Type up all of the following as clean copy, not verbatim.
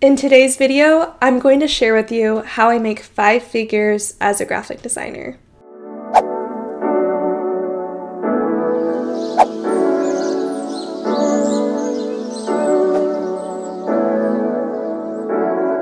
In today's video, I'm going to share with you how I make 5 figures as a graphic designer.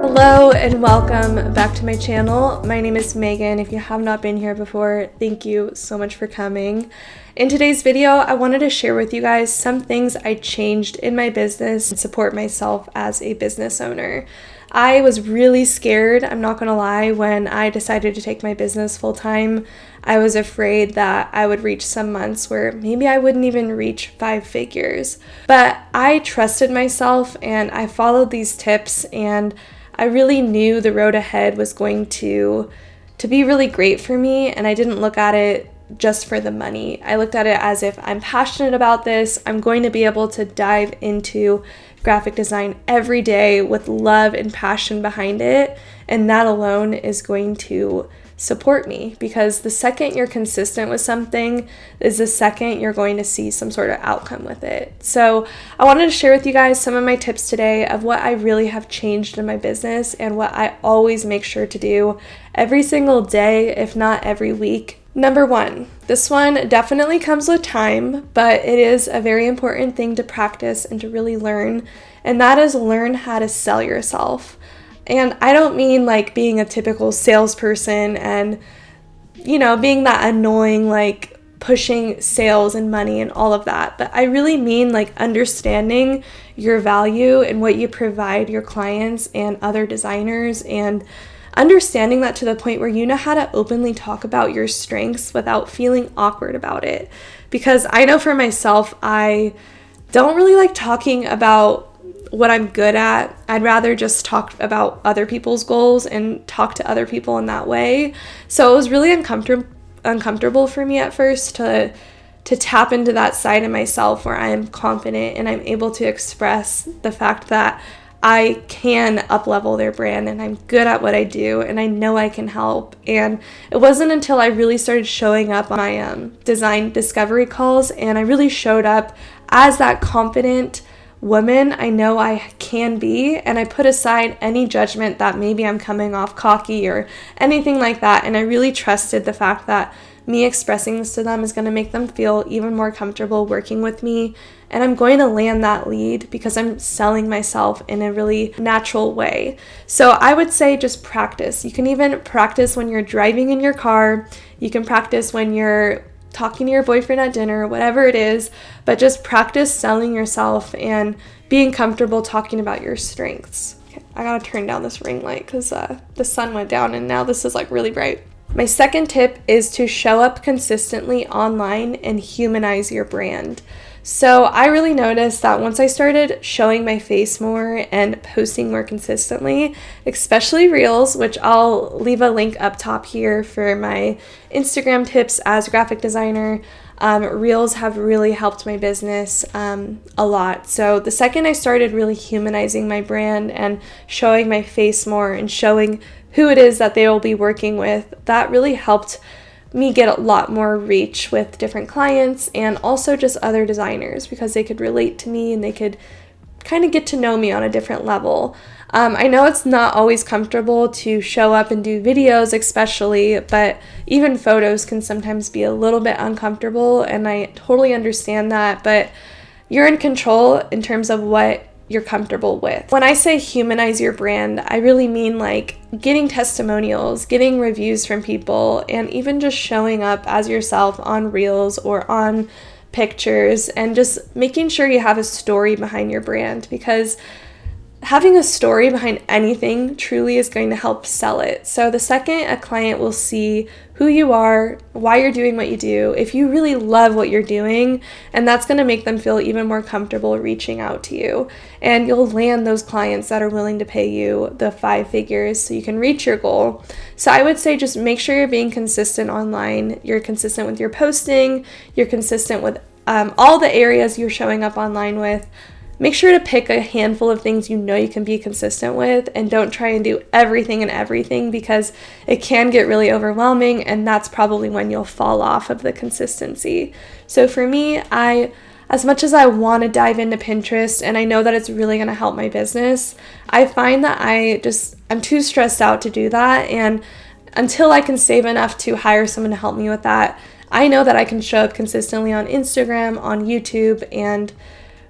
Hello and welcome back to my channel. My name is Megan. If you have not been here before, thank you so much for coming. In today's video, I wanted to share with you guys some things I changed in my business and support myself as a business owner. I was really scared, I'm not gonna lie, when I decided to take my business full-time. I was afraid that I would reach some months where maybe I wouldn't even reach 5 figures. But I trusted myself and I followed these tips, and I really knew the road ahead was going to be really great for me, and I didn't look at it just for the money. I looked at it as if I'm passionate about this, I'm going to be able to dive into graphic design every day with love and passion behind it, and that alone is going to support me, because the second you're consistent with something is the second you're going to see some sort of outcome with it. So I wanted to share with you guys some of my tips today of what I really have changed in my business and what I always make sure to do every single day, if not every week. Number 1, this one definitely comes with time, but it is a very important thing to practice and to really learn, and that is learn how to sell yourself. And I don't mean like being a typical salesperson and, being that annoying, like pushing sales and money and all of that. But I really mean like understanding your value and what you provide your clients and other designers, and understanding that to the point where you know how to openly talk about your strengths without feeling awkward about it. Because I know for myself, I don't really like talking about what I'm good at. I'd rather just talk about other people's goals and talk to other people in that way. So it was really uncomfortable for me at first to tap into that side of myself where I am confident and I'm able to express the fact that I can up-level their brand and I'm good at what I do and I know I can help. And it wasn't until I really started showing up on my design discovery calls and I really showed up as that confident woman I know I can be, and I put aside any judgment that maybe I'm coming off cocky or anything like that, and I really trusted the fact that me expressing this to them is going to make them feel even more comfortable working with me, and I'm going to land that lead because I'm selling myself in a really natural way. So I would say just practice. You can even practice when you're driving in your car, you can practice when you're talking to your boyfriend at dinner, whatever it is, but just practice selling yourself and being comfortable talking about your strengths. Okay, I gotta turn down this ring light because the sun went down and now this is like really bright. My second tip is to show up consistently online and humanize your brand. So I really noticed that once I started showing my face more and posting more consistently, especially Reels, which I'll leave a link up top here for my Instagram tips as a graphic designer, Reels have really helped my business a lot. So the second I started really humanizing my brand and showing my face more and showing who it is that they will be working with, that really helped me get a lot more reach with different clients and also just other designers, because they could relate to me and they could kind of get to know me on a different level. I know it's not always comfortable to show up and do videos especially, but even photos can sometimes be a little bit uncomfortable, and I totally understand that, but you're in control in terms of what you're comfortable with. When I say humanize your brand, I really mean like getting testimonials, getting reviews from people, and even just showing up as yourself on Reels or on pictures, and just making sure you have a story behind your brand, because having a story behind anything truly is going to help sell it. So the second a client will see who you are, why you're doing what you do, if you really love what you're doing, and that's going to make them feel even more comfortable reaching out to you. And you'll land those clients that are willing to pay you the 5 figures so you can reach your goal. So I would say just make sure you're being consistent online, you're consistent with your posting, you're consistent with all the areas you're showing up online with. Make sure to pick a handful of things you know you can be consistent with, and don't try and do everything and everything, because it can get really overwhelming, and that's probably when you'll fall off of the consistency. So for me, I as much as I want to dive into Pinterest and I know that it's really going to help my business, I find that I'm too stressed out to do that. And until I can save enough to hire someone to help me with that, I know that I can show up consistently on Instagram, on YouTube, and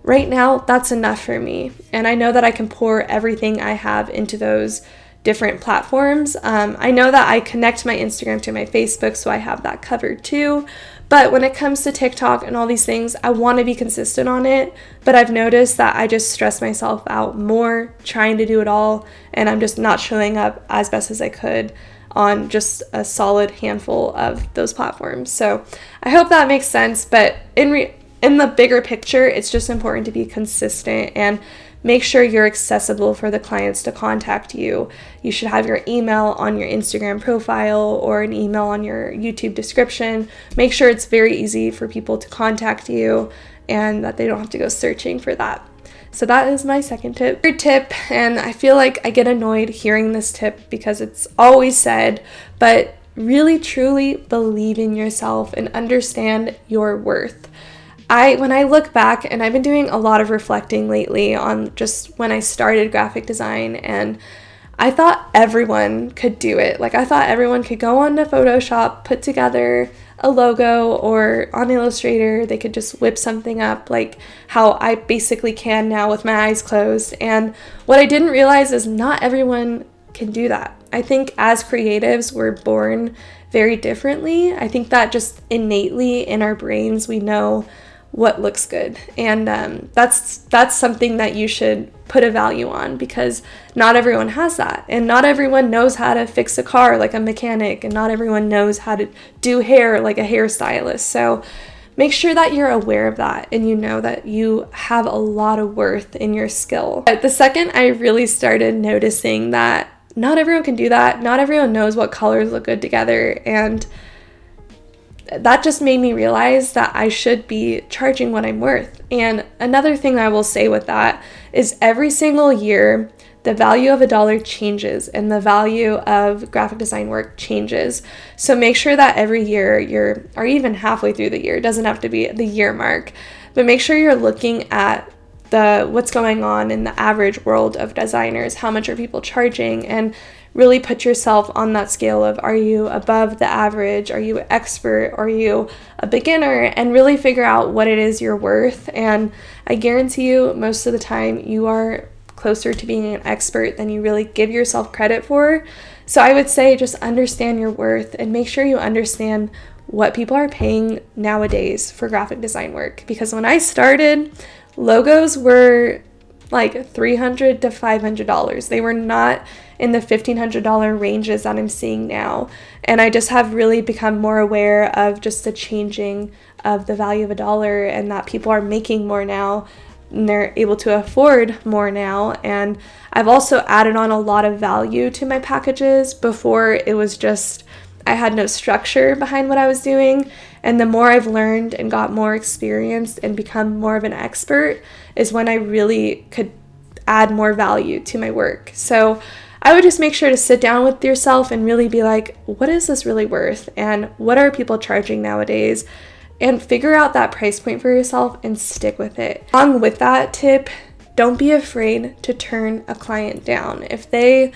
right now that's enough for me. And I know that I can pour everything I have into those different platforms. I know that I connect my Instagram to my Facebook, so I have that covered too. But when it comes to TikTok and all these things, I want to be consistent on it. But I've noticed that I just stress myself out more trying to do it all, and I'm just not showing up as best as I could on just a solid handful of those platforms. So I hope that makes sense. But in the bigger picture, it's just important to be consistent and make sure you're accessible for the clients to contact you. You should have your email on your Instagram profile or an email on your YouTube description. Make sure it's very easy for people to contact you and that they don't have to go searching for that. So that is my second tip. Third tip, and I feel like I get annoyed hearing this tip because it's always said, but really truly believe in yourself and understand your worth. When I look back, and I've been doing a lot of reflecting lately on just when I started graphic design, and I thought everyone could do it. Like, I thought everyone could go onto Photoshop, put together a logo, or on Illustrator, they could just whip something up like how I basically can now with my eyes closed. And what I didn't realize is not everyone can do that. I think as creatives, we're born very differently. I think that just innately in our brains, we know what looks good, and that's something that you should put a value on, because not everyone has that, and not everyone knows how to fix a car like a mechanic, and not everyone knows how to do hair like a hairstylist. So make sure that you're aware of that and you know that you have a lot of worth in your skill. But the second I really started noticing that not everyone can do that, not everyone knows what colors look good together, and that just made me realize that I should be charging what I'm worth. And another thing I will say with that is every single year, the value of $1 changes and the value of graphic design work changes. So make sure that every year or even halfway through the year, it doesn't have to be the year mark, but make sure you're looking at what's going on in the average world of designers, how much are people charging, and really put yourself on that scale of, are you above the average? Are you an expert? Are you a beginner? And really figure out what it is you're worth. And I guarantee you, most of the time, you are closer to being an expert than you really give yourself credit for. So I would say just understand your worth and make sure you understand what people are paying nowadays for graphic design work. Because when I started, logos were like $300 to $500. They were not in the $1,500 ranges that I'm seeing now. And I just have really become more aware of just the changing of the value of $1 and that people are making more now and they're able to afford more now. And I've also added on a lot of value to my packages. Before, it was just I had no structure behind what I was doing. And the more I've learned and got more experienced and become more of an expert is when I really could add more value to my work. So I would just make sure to sit down with yourself and really be like, what is this really worth? And what are people charging nowadays? And figure out that price point for yourself and stick with it. Along with that tip, don't be afraid to turn a client down. If they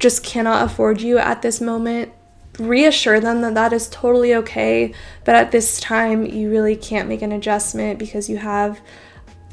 just cannot afford you at this moment, reassure them that that is totally okay. But at this time, you really can't make an adjustment because you have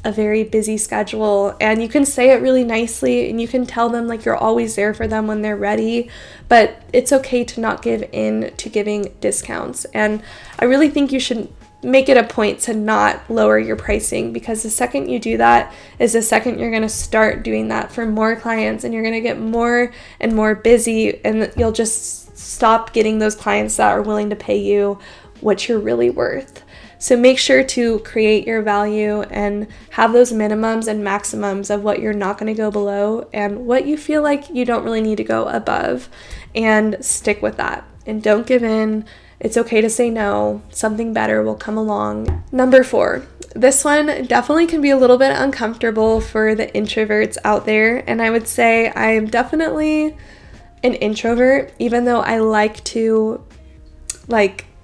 a very busy schedule, and you can say it really nicely and you can tell them like you're always there for them when they're ready, but it's okay to not give in to giving discounts. And I really think you should make it a point to not lower your pricing, because the second you do that is the second you're going to start doing that for more clients, and you're going to get more and more busy, and you'll just stop getting those clients that are willing to pay you what you're really worth. So make sure to create your value and have those minimums and maximums of what you're not going to go below and what you feel like you don't really need to go above, and stick with that. And don't give in. It's okay to say no. Something better will come along. Number 4. This one definitely can be a little bit uncomfortable for the introverts out there. And I would say I'm definitely an introvert, even though I like to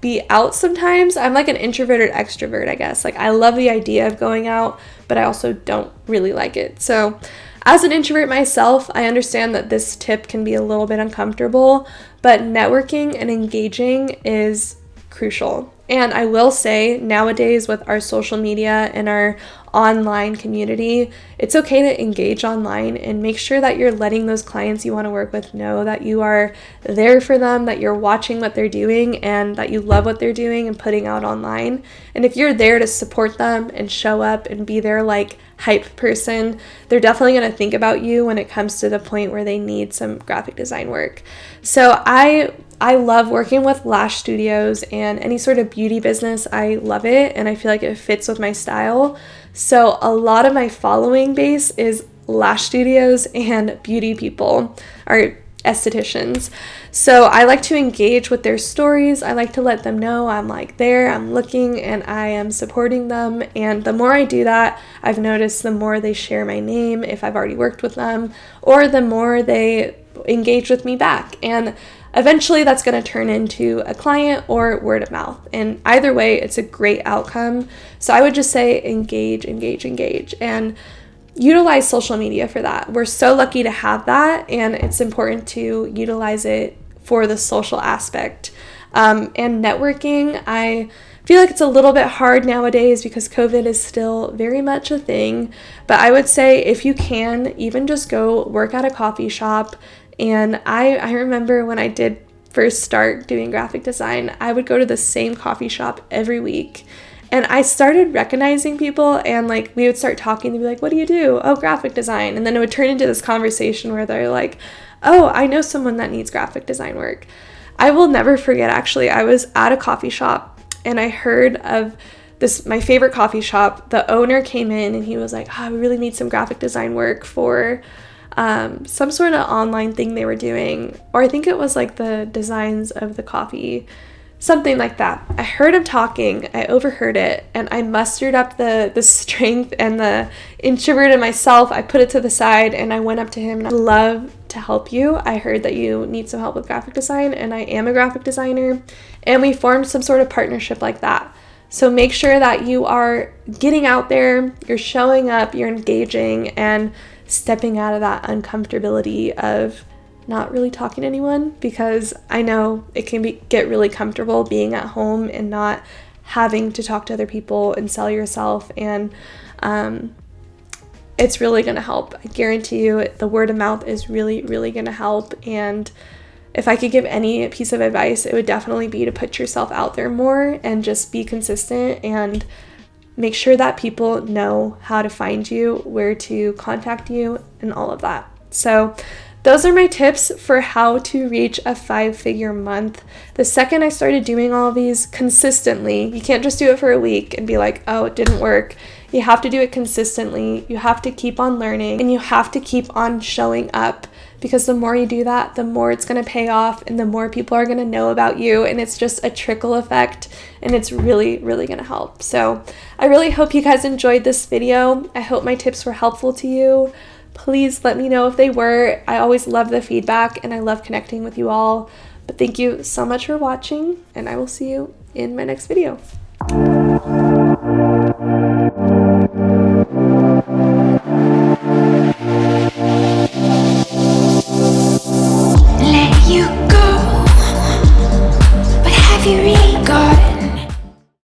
be out sometimes. I'm like an introverted extrovert, I guess. Like I love the idea of going out, but I also don't really like it. So as an introvert myself, I understand that this tip can be a little bit uncomfortable, but networking and engaging is crucial. And I will say nowadays with our social media and our online community, it's okay to engage online and make sure that you're letting those clients you want to work with know that you are there for them, that you're watching what they're doing and that you love what they're doing and putting out online. And if you're there to support them and show up and be their like hype person, they're definitely going to think about you when it comes to the point where they need some graphic design work. So I love working with lash studios and any sort of beauty business. I love it and I feel like it fits with my style. So a lot of my following base is lash studios and beauty people or estheticians. So I like to engage with their stories. I like to let them know I'm like there, I'm looking, and I am supporting them. And the more I do that, I've noticed the more they share my name if I've already worked with them, or the more they engage with me back. And eventually that's going to turn into a client or word of mouth. And either way, it's a great outcome. So I would just say engage, and utilize social media for that. We're so lucky to have that, and it's important to utilize it for the social aspect. And networking, I feel like it's a little bit hard nowadays because COVID is still very much a thing. But I would say if you can, even just go work at a coffee shop. And I remember when I did first start doing graphic design, I would go to the same coffee shop every week. And I started recognizing people, and like we would start talking. They'd be like, "What do you do?" "Oh, graphic design." And then it would turn into this conversation where they're like, "Oh, I know someone that needs graphic design work." I will never forget, actually, I was at a coffee shop and I heard of this, my favorite coffee shop. The owner came in and he was like, "Oh, we really need some graphic design work for some sort of online thing they were doing." Or I think it was like the designs of the coffee, something like that. I heard him talking, I overheard it, and I mustered up the strength and the introvert in myself. I put it to the side and I went up to him and I'd love to help you. I heard that you need some help with graphic design, and I am a graphic designer. And we formed some sort of partnership like that. So make sure that you are getting out there, you're showing up, you're engaging, and stepping out of that uncomfortability of not really talking to anyone, because I know it can get really comfortable being at home and not having to talk to other people and sell yourself. And it's really going to help. I guarantee you the word of mouth is really, really going to help. And if I could give any piece of advice, it would definitely be to put yourself out there more and just be consistent and make sure that people know how to find you, where to contact you, and all of that. So those are my tips for how to reach a 5-figure month. The second I started doing all of these consistently, you can't just do it for a week and be like, "Oh, it didn't work." You have to do it consistently. You have to keep on learning, and you have to keep on showing up, because the more you do that, the more it's going to pay off and the more people are going to know about you, and it's just a trickle effect, and it's really, really going to help. So I really hope you guys enjoyed this video. I hope my tips were helpful to you. Please let me know if they were. I always love the feedback and I love connecting with you all. But thank you so much for watching, and I will see you in my next video.